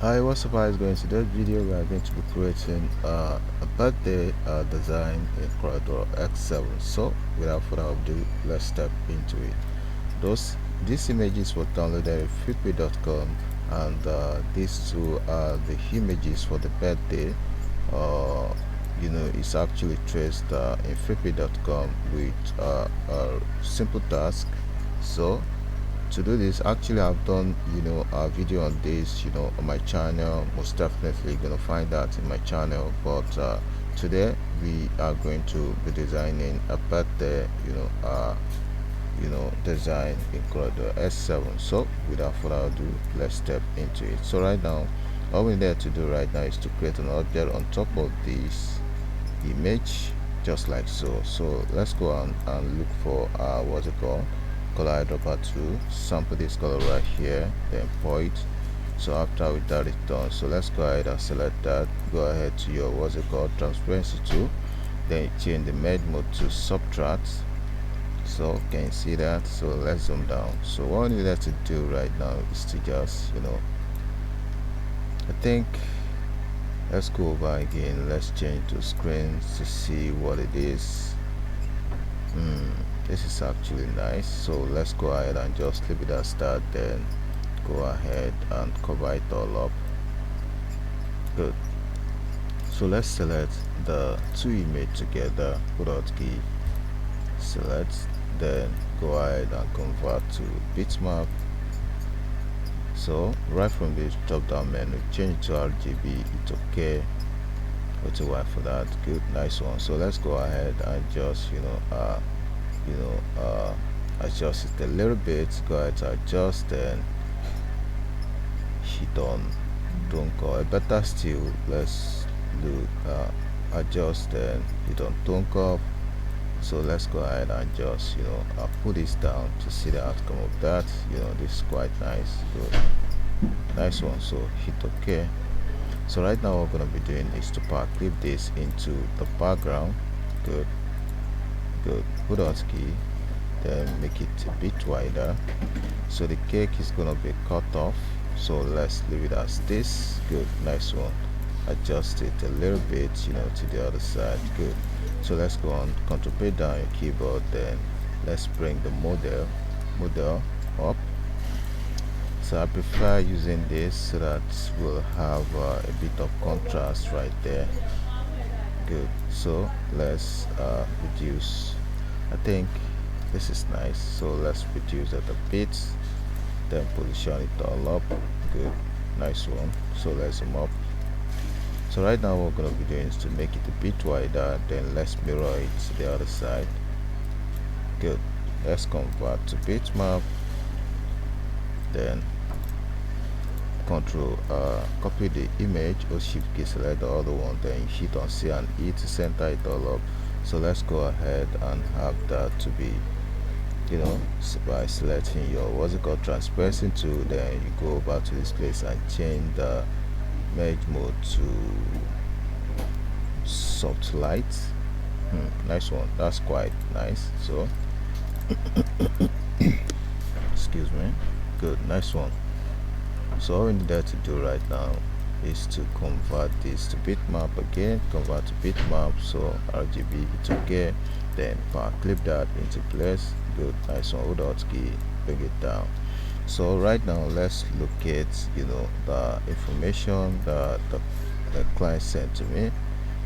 Hi, what's up guys? Going to this video we are going to be creating a birthday design in CorelDraw X7. So without further ado, let's step into it. These images were downloaded at flippy.com, and these two are the images for the birthday. uh, it's actually traced in flippy.com with a simple task. So to do this, actually I've done a video on this on my channel. Most definitely gonna find that in my channel, but today we are going to be designing a birthday design in CorelDraw S7. So without further ado, let's step into it. So right now, all we need to do right now is to create an object on top of this image, just like so. So let's go on and look for what's it called, color eyedropper tool, sample this color right here, then point. So after we that is done, so let's go ahead and select that. Go ahead to your what's it called, transparency tool, then change the merge mode to subtract. So can you see that? So let's zoom down. So what we need to do right now is to just I think let's go over again. Let's change to screen to see what it is. This is actually nice. So let's go ahead and just leave it as that, then go ahead and cover it all up. Good. So let's select the two images together, put out key, select, then go ahead and convert to bitmap. So right from this drop down menu, change to RGB. It's okay. What's a while for that? Good, nice one. So let's go ahead and just adjust it a little bit. Go ahead to adjust, then hit on don't call it. Better still, let's do adjust, then hit on tone curve. So let's go ahead and just put this down to see the outcome of that. This is quite nice. Good, nice one. So hit OK. So right now what we're going to be doing is to Powerclip this into the background. Good, put out key, then make it a bit wider, so the cake is going to be cut off. So let's leave it as this. Good, nice one. Adjust it a little bit to the other side. Good. So let's go on, control P down your keyboard, then let's bring the model up. So I prefer using this so that we'll have a bit of contrast right there. Good. So let's reduce. I think this is nice, so let's reduce it a bit, then position it all up. Good, nice one. So let's zoom up. So right now what we're going to be doing is to make it a bit wider, then let's mirror it to the other side. Good. Let's convert to bitmap, then control copy the image, or shift key select the other one, then hit on C and E to center it all up. So let's go ahead and have that to be by selecting your what's it called, transparency tool, then you go over to this place and change the merge mode to soft light. Nice one. That's quite nice. So excuse me. Good, nice one. So all we need to do right now is to convert this to bitmap again, convert to bitmap. So RGB, it's okay, then Powerclip that into place. Good, nice one. Hold out key, bring it down. So right now let's locate the information that the client sent to me.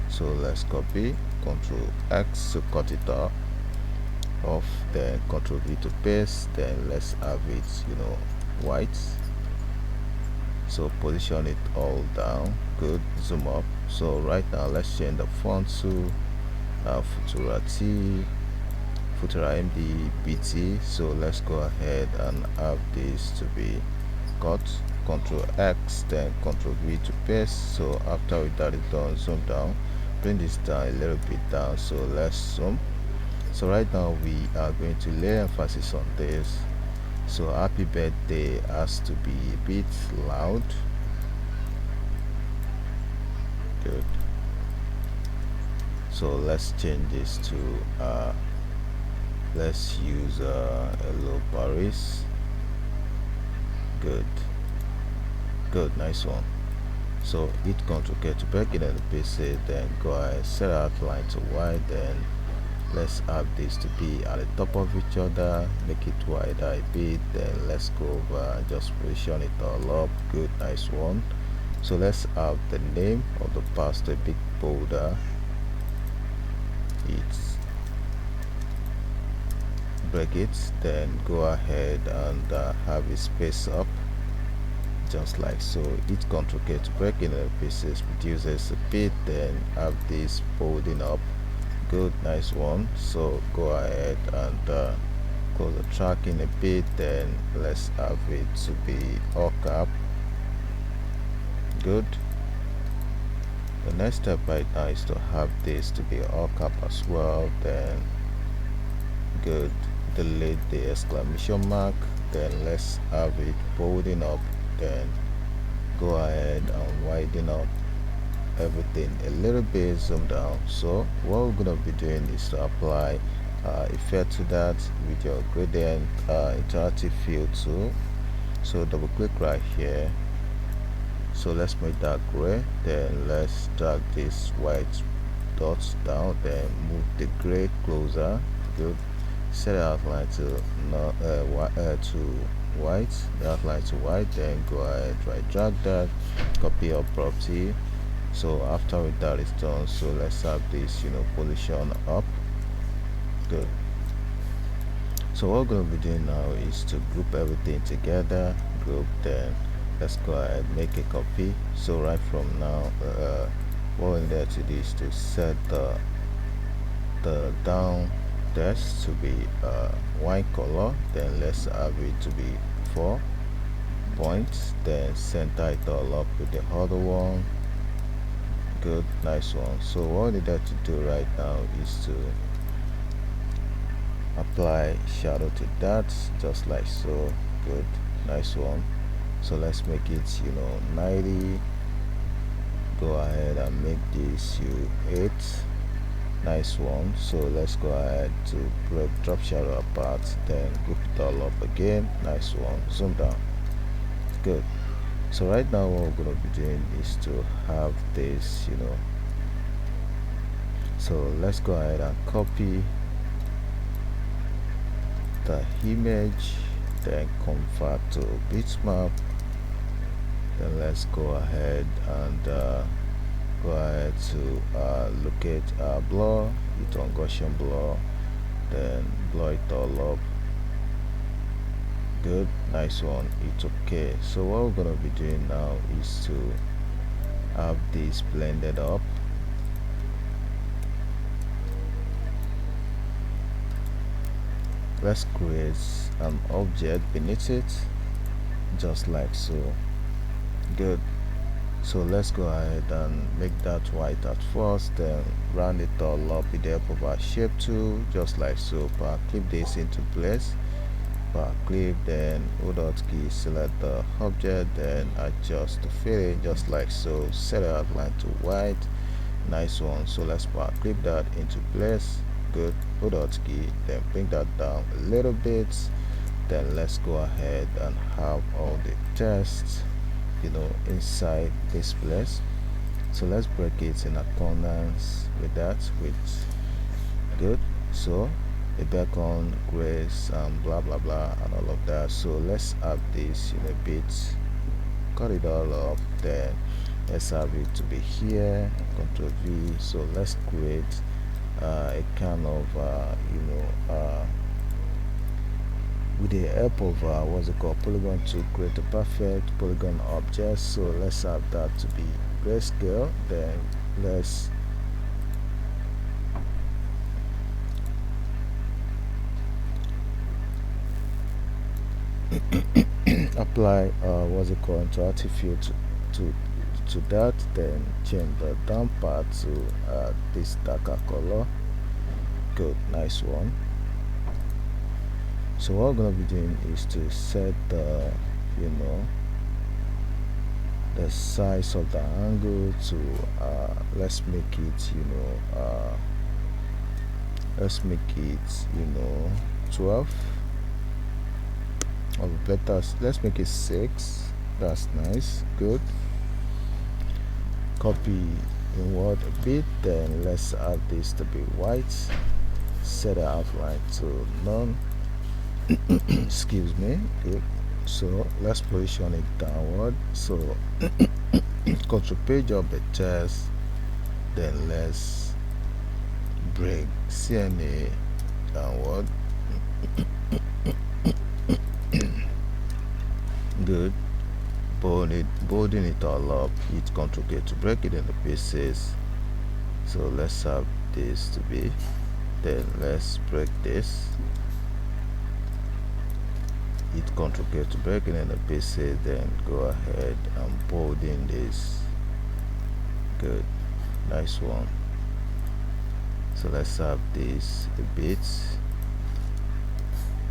So let's copy, Control X to cut it off, then Control V to paste, then let's have it white. So position it all down. Good, zoom up. So right now let's change the font to Futura T, Futura MD BT. So let's go ahead and have this to be cut. Control X, then Control V to paste. So after we that is done, zoom down, bring this down a little bit down. So let's zoom. So right now we are going to lay emphasis on this. So happy birthday has to be a bit loud. Good. So let's change this to let's use hello Paris. Good, nice one. So hit Ctrl K to break it into pieces, then go ahead, set outline to white, then let's have this to be at the top of each other, make it wider a bit, then let's go over and just position it all up. Good, nice one. So let's have the name of the pastor, big boulder. It's break it, then go ahead and have it space up just like so. Hit Ctrl K to break it into pieces, reduces a bit, then have this folding up. Good, nice one. So go ahead and close the tracking a bit, then let's have it to be all cap. Good. The next step right now is to have this to be all cap as well, then good, delete the exclamation mark, then let's have it folding up, then go ahead and widen up everything a little bit, zoom down. So what we're gonna be doing is to apply effect to that with your gradient interactive fill tool. So double click right here, so let's make that gray, then let's drag this white dots down, then move the gray closer. Good, set the outline to white, the outline to white, then go ahead, right drag that, copy your property. So after that is done, so let's have this position up. Good. So what we're going to be doing now is to group everything together. Group, then let's go ahead, make a copy. So right from now, what we need to do is to set the down dash to be white color, then let's have it to be 4 points, then center it all up with the other one. Good, nice one. So what we need to do right now is to apply shadow to that, just like so. Good, nice one. So let's make it 90. Go ahead and make this 8. Nice one. So let's go ahead to drop shadow apart, then group it all up again. Nice one. Zoom down. Good. So right now what we're going to be doing is to have this so let's go ahead and copy the image, then convert to bitmap, then let's go ahead and go ahead to locate blur, hit on Gaussian blur, then blur it all up. Good, nice one. It's okay. So what we're gonna be doing now is to have this blended up. Let's create an object beneath it, just like so. Good. So let's go ahead and make that white at first, then round it all up with the help of our shape tool, just like so. Clip this into place. Clip, then hold key, select the object, then adjust the filling, just like so. Set the outline to white. Nice one. So let's clip that into place. Good, hold key, then bring that down a little bit, then let's go ahead and have all the text inside this place. So let's break it in accordance with that, with good. So the background, grace, and blah blah blah and all of that. So let's have this in a bit, cut it all up, then let's have it to be here. Ctrl V. So let's create a kind of with the help of what's it called, polygon, to create a perfect polygon object. So let's have that to be grayscale, then let's apply what's it called, interactive fill to that, then change the down part to this darker color. Good, nice one. So what we're gonna be doing is to set the the size of the angle to let's make it 12, or better, let's make it 6. That's nice. Good. copy inward a bit, then let's have this to be white, set the outline to none. Excuse me. Good. So let's position it downward. So control page up the text, then let's bring CMA downward. Good. Bolding it all up. Hit Ctrl K to break it into pieces. So let's have this to be. Then let's break this. Hit Ctrl K to break it into pieces. Then go ahead and bolding this. Good. Nice one. So let's have this a bit.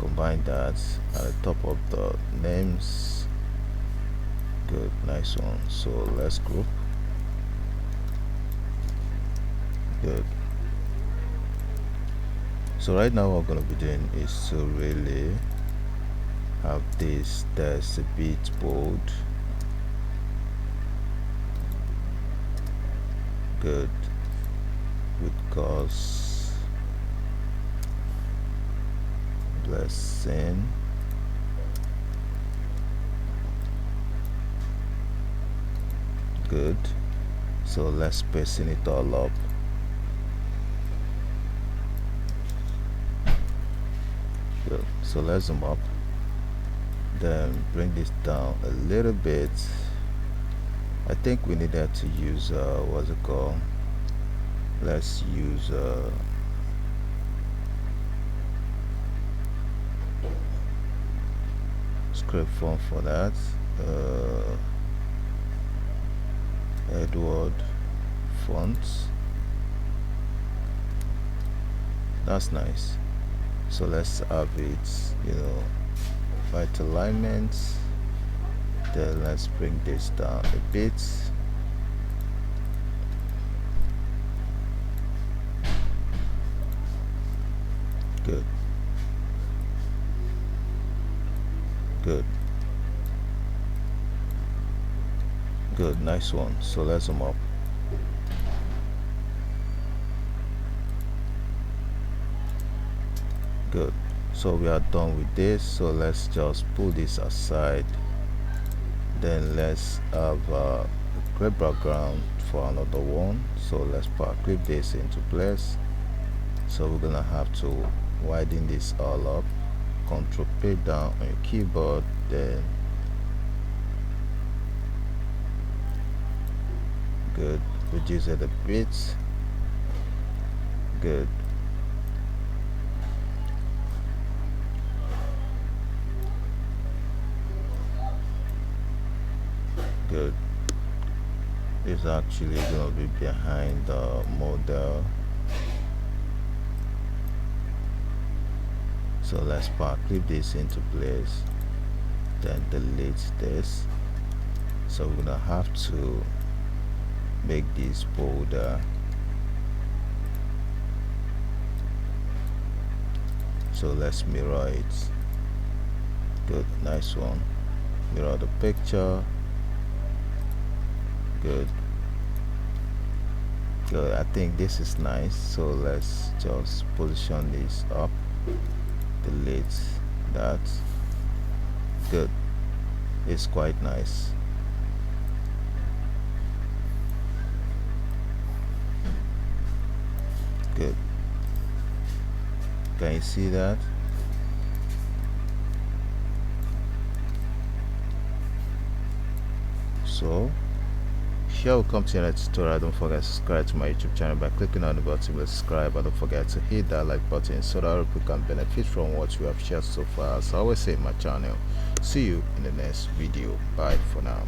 Combine that at the top of the names. Good, nice one. So let's group. Good. So right now what we're going to be doing is to really have this text a bit bold. Good. With God's blessing. Good. So let's spacing it all up. Good. So let's zoom up, then bring this down a little bit. I think we needed to use what's it called, let's use script font for that. Edward fonts. That's nice. So let's have it, right alignment. Then let's bring this down a bit. Good. Good. Good, nice one. So let's zoom up. Good. So we are done with this. So let's just pull this aside. Then let's have a gray background for another one. So let's Powerclip this into place. So we're gonna have to widen this all up. Control P down on your keyboard, then good, reduce it a bit. Good. Good. It's actually gonna be behind the model. So let's Powerclip this into place, then delete this. So we're gonna have to make this bolder. So let's mirror it. Good, nice one. Mirror the picture. Good. Good, I think this is nice. So let's just position this up. Delete that. Good. It's quite nice. Good. Can you see that? So here we come to the next tutorial. Don't forget to subscribe to my YouTube channel by clicking on the button to subscribe, and don't forget to hit that like button so that you can benefit from what we have shared so far. As I always say in my channel, see you in the next video. Bye for now.